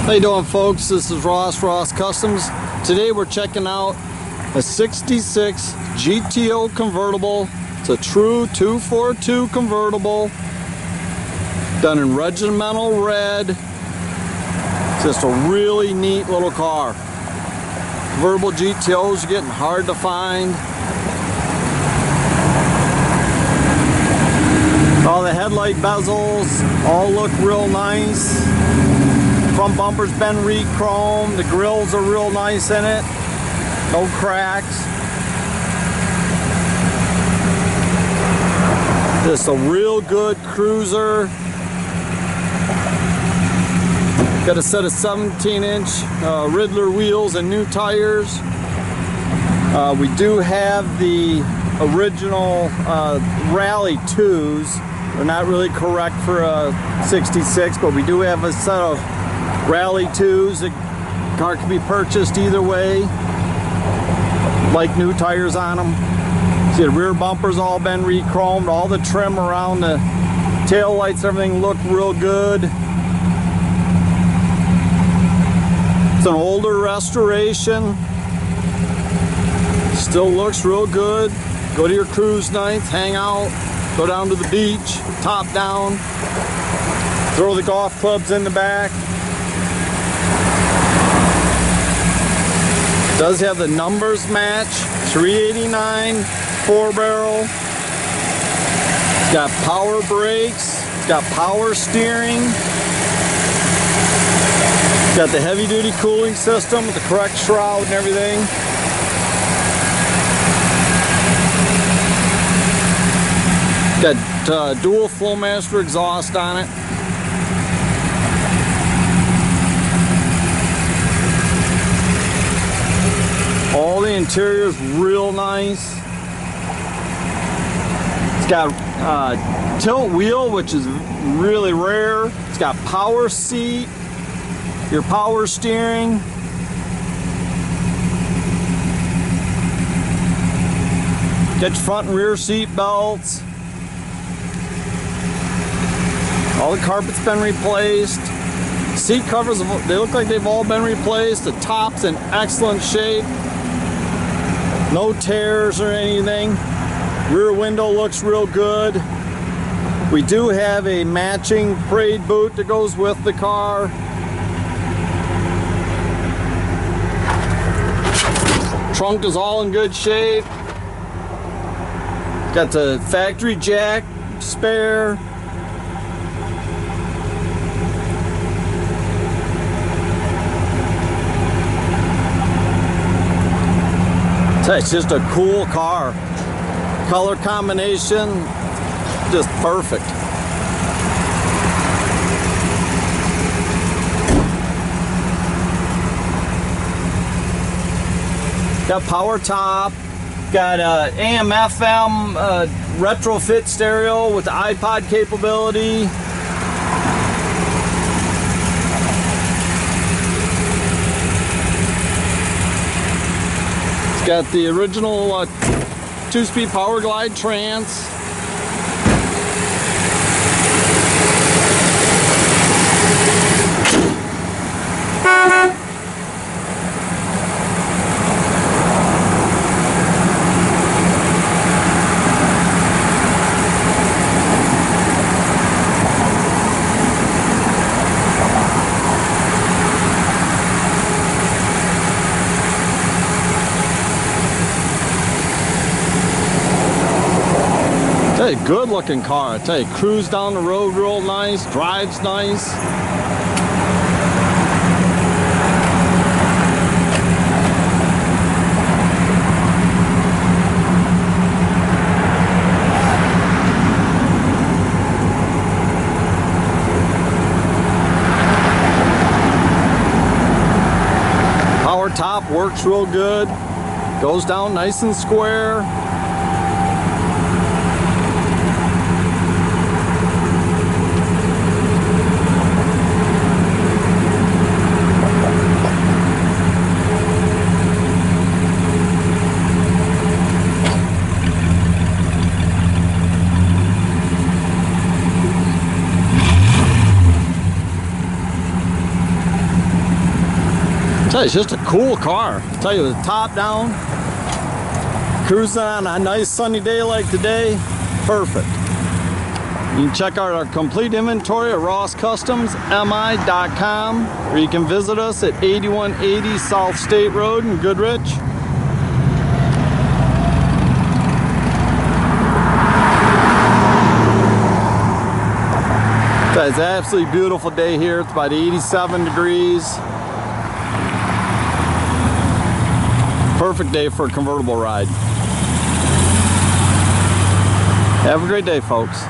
How you doing, folks? This is Ross Customs. Today we're checking out a 66 GTO convertible. It's a true 242 convertible done in Regimental Red. Just a really neat little car. Convertible GTOs are getting hard to find. All the headlight bezels all look real nice. Front bumper's been re-chromed. The grills are real nice in it. No cracks. Just a real good cruiser. Got a set of 17-inch Riddler wheels and new tires. We do have the original Rally 2s. They're not really correct for a 66, but we do have a set of Rally 2s. The car can be purchased either way, like new tires on them. See, the rear bumper's all been re-chromed. All the trim around the tail lights, everything look real good. It's an older restoration. Still looks real good. Go to your cruise nights, hang out, go down to the beach, top down, throw the golf clubs in the back. Does have the numbers match. 389 4-barrel. It's got power brakes. It's got power steering. It's got the heavy-duty cooling system with the correct shroud and everything. Got dual Flowmaster exhaust on it. All the interior is real nice. It's got tilt wheel, which is really rare. It's got power seat, your power steering. Got your front and rear seat belts. All the carpet's been replaced. Seat covers, they look like they've all been replaced. The top's in excellent shape. No tears or anything. Rear window looks real good. We do have a matching parade boot that goes with the car. Trunk is all in good shape. Got the factory jack spare. It's just a cool car. Color combination, just perfect. Got power top, got AM FM retrofit stereo with the iPod capability. Got the original 2-speed power glide trans. Hey, good looking car. I tell you, cruise down the road real nice, drives nice. Power top works real good. Goes down nice and square. Tell you, it's just a cool car. Tell you, the top down, cruising on a nice sunny day like today, perfect. You can check out our complete inventory at rosscustomsmi.com, or you can visit us at 8180 South State Road in Goodrich. It's an absolutely beautiful day here. It's about 87 degrees. Perfect day for a convertible ride. Have a great day, folks.